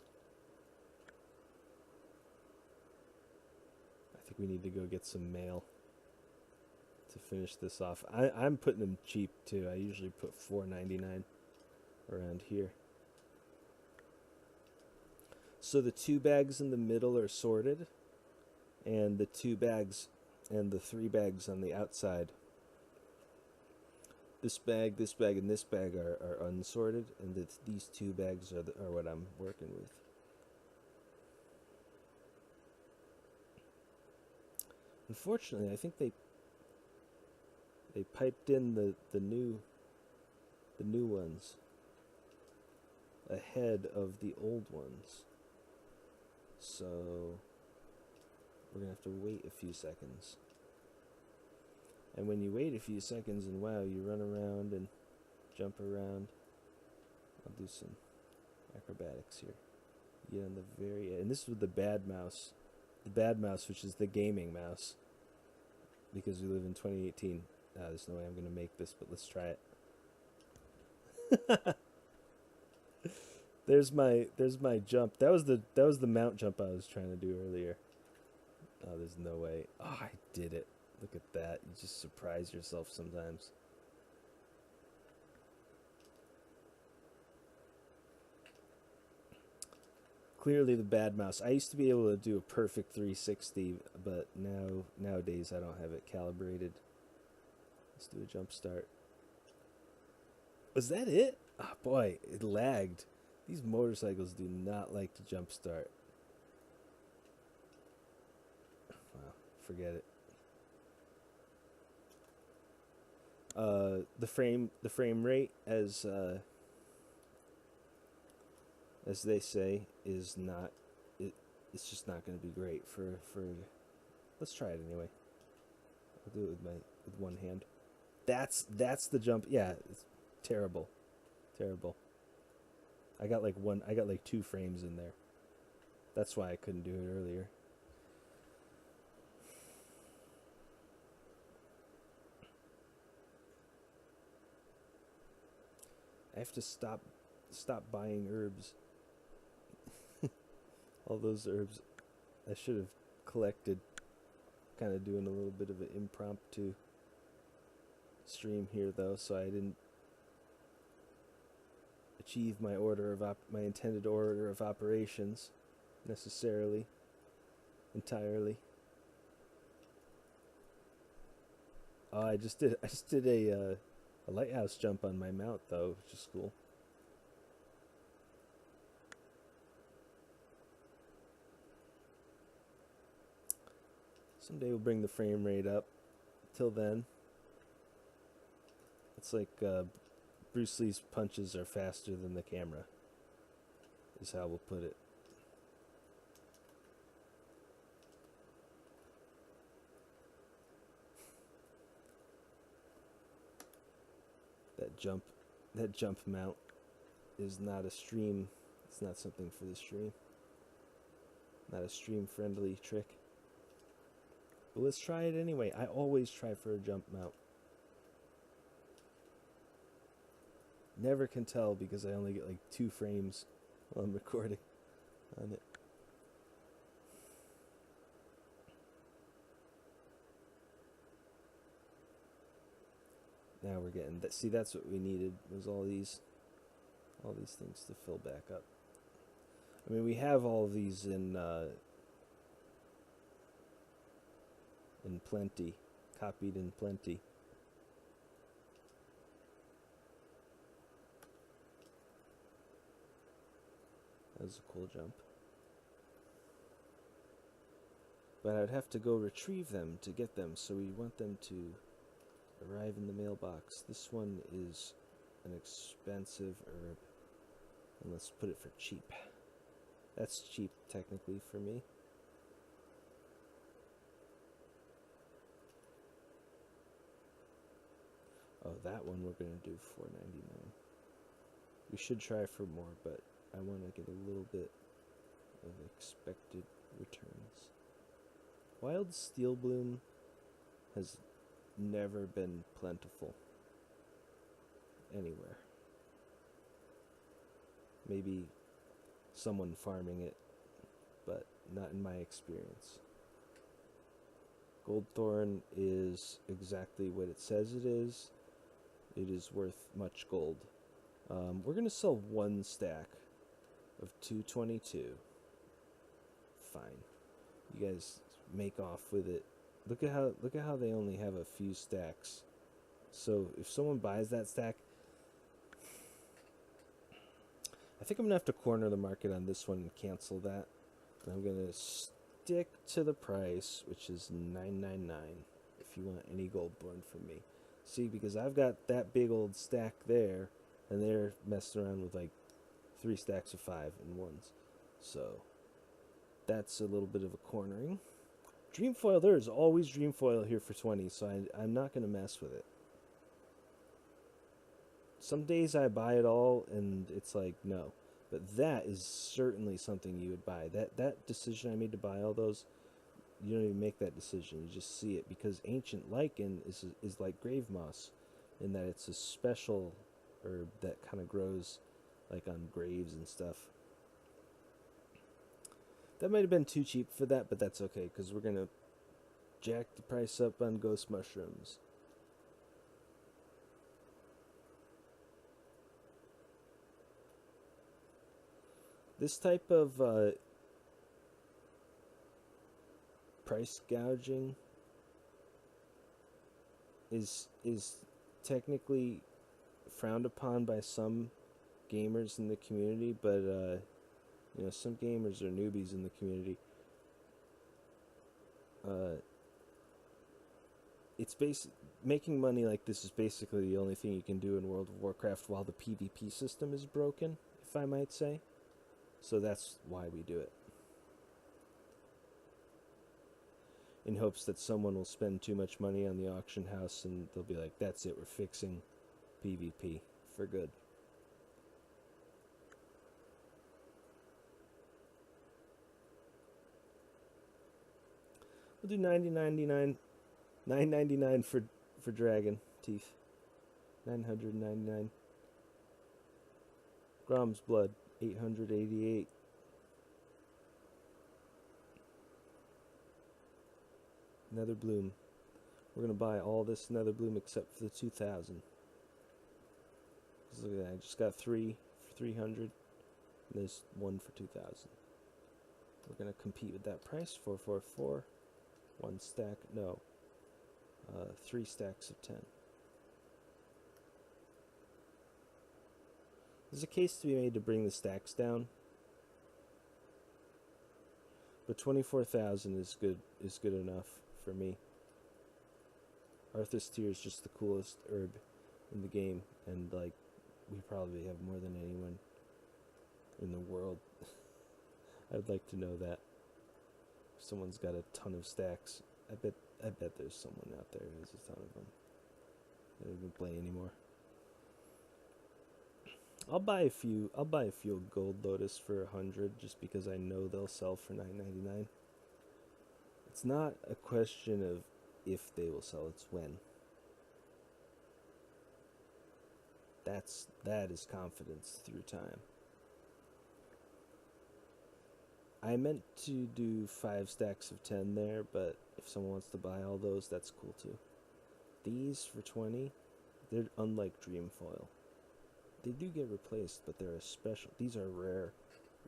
I think we need to go get some mail to finish this off. I'm putting them cheap too. I usually put $4.99 around here. So the 2 bags in the middle are sorted, and the 2 bags and the 3 bags on the outside. This bag, and this bag are unsorted, and these 2 bags are what I'm working with. Unfortunately, I think they piped in the new ones ahead of the old ones. So we're gonna have to wait a few seconds. And when you wait a few seconds and WoW, you run around and jump around. I'll do some acrobatics here. Yeah, on the very end. And this is with the bad mouse. The bad mouse, which is the gaming mouse. Because we live in 2018. There's no way I'm gonna make this, but let's try it. There's my jump. That was the mount jump I was trying to do earlier. Oh, there's no way. Oh, I did it. Look at that. You just surprise yourself sometimes. Clearly the bad mouse. I used to be able to do a perfect 360, but nowadays I don't have it calibrated. Let's do a jump start. Was that it? Ah, boy, it lagged. These motorcycles do not like to jump start. Wow, forget it. The frame rate, as they say, is not. It's just not going to be great for. Let's try it anyway. I'll do it with one hand. That's the jump. Yeah, it's terrible. I got like 2 frames in there. That's why I couldn't do it earlier. I have to stop buying herbs. All those herbs I should have collected. Kind of doing a little bit of an impromptu stream here though, so I didn't achieve my intended order of operations necessarily entirely. Oh, I just did a lighthouse jump on my mount though, which is cool. Someday we'll bring the frame rate up. Till then, it's like Bruce Lee's punches are faster than the camera, is how we'll put it. that jump mount is not a stream. It's not something for the stream. Not a stream friendly trick. But let's try it anyway. I always try for a jump mount. Never can tell because I only get like 2 frames while I'm recording on it. Now we're getting that. See, that's what we needed, was all these things to fill back up. I mean, we have all of these in plenty, copied in plenty. That was a cool jump. But I'd have to go retrieve them to get them, so we want them to arrive in the mailbox. This one is an expensive herb. And let's put it for cheap. That's cheap, technically, for me. Oh, that one we're going to do $4.99. We should try for more, but I want to get a little bit of expected returns. Wild Steel Bloom has never been plentiful anywhere. Maybe someone farming it, but not in my experience. Goldthorn is exactly what it says it is. It is worth much gold. We're going to sell 1 stack of 222. Fine. You guys make off with it. Look at how they only have a few stacks. So if someone buys that stack, I think I'm going to have to corner the market on this one and cancel that. And I'm going to stick to the price, which is $9.99 if you want any Goldthorn from me. See, because I've got that big old stack there, and they're messing around with like 3 stacks of 5 in ones. So that's a little bit of a cornering. Dreamfoil, there is always Dreamfoil here for 20, so I'm not going to mess with it. Some days I buy it all, and it's like, no. But that is certainly something you would buy. That decision I made to buy all those, you don't even make that decision. You just see it, because Ancient Lichen is like grave moss, in that it's a special herb that kind of grows like on graves and stuff. That might have been too cheap for that, but that's okay, because we're going to jack the price up on ghost mushrooms. This type of price gouging is technically frowned upon by some gamers in the community, but you know, some gamers are newbies in the community. It's making money like this is basically the only thing you can do in World of Warcraft while the PvP system is broken, if I might say. So that's why we do it. In hopes that someone will spend too much money on the auction house and they'll be like, that's it, we're fixing PvP for good. We'll do $9.99 for dragon teeth. 999. Grom's blood, 888. Nether bloom. We're gonna buy all this nether bloom except for the 2,000. Look at that! I just got 3 for 300. And there's 1 for 2,000. We're gonna compete with that price. 444. 1 stack. No. 3 stacks of 10. There's a case to be made to bring the stacks down, but 24,000 is good enough for me. Arthas Tear is just the coolest herb in the game, and like we probably have more than anyone in the world. I'd like to know that. Someone's got a ton of stacks. I bet there's someone out there who has a ton of them. I don't even play anymore. I'll buy a few gold lotus for 100 just because I know they'll sell for 9.99. It's not a question of if they will sell, it's when. That is confidence through time. I meant to do 5 stacks of 10 there, but if someone wants to buy all those, that's cool too. These for 20, they're unlike dream foil. They do get replaced, but they're a special. These are rare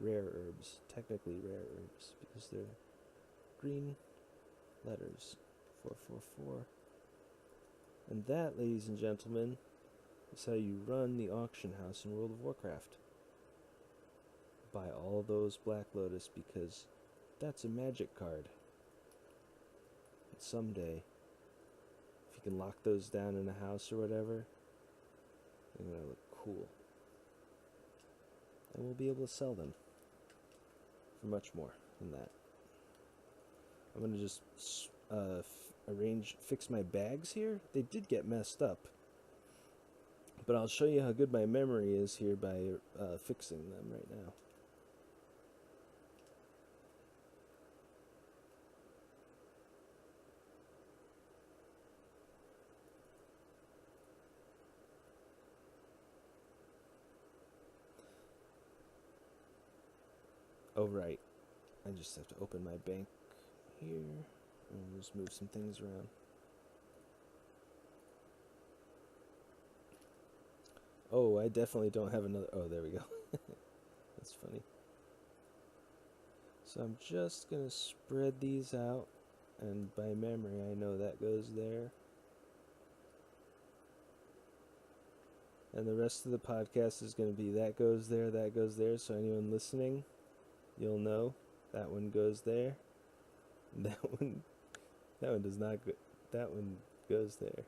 herbs, technically rare herbs, because they're green letters. 444. And that, ladies and gentlemen, is how you run the auction house in World of Warcraft. Buy all those Black Lotus because that's a magic card. And someday, if you can lock those down in a house or whatever, they're going to look cool. And we'll be able to sell them for much more than that. I'm going to just fix my bags here. They did get messed up. But I'll show you how good my memory is here by fixing them right now. Oh, right. I just have to open my bank here and just move some things around. Oh, I definitely don't have another. Oh, there we go. That's funny. So I'm just going to spread these out. And by memory, I know that goes there. And the rest of the podcast is going to be that goes there, that goes there. So anyone listening, you'll know that one goes there. And that one does not go. That one goes there.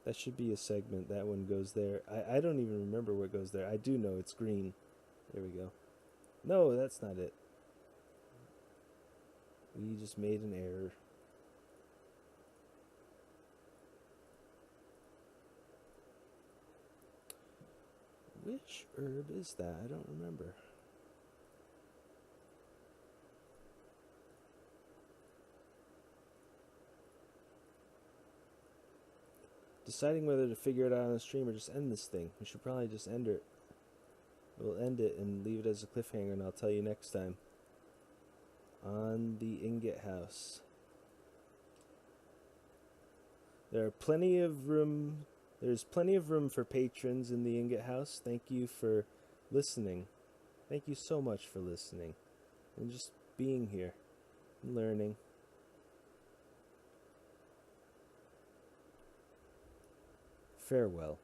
That should be a segment. That one goes there. I don't even remember what goes there. I do know it's green. There we go. No, that's not it. We just made an error. Which herb is that? I don't remember. Deciding whether to figure it out on the stream or just end this thing. We should probably just end it. We'll end it and leave it as a cliffhanger, and I'll tell you next time. On the Ingot House. There's plenty of room for patrons in the Ingot House. Thank you for listening. Thank you so much for listening. And just being here. And learning. Farewell.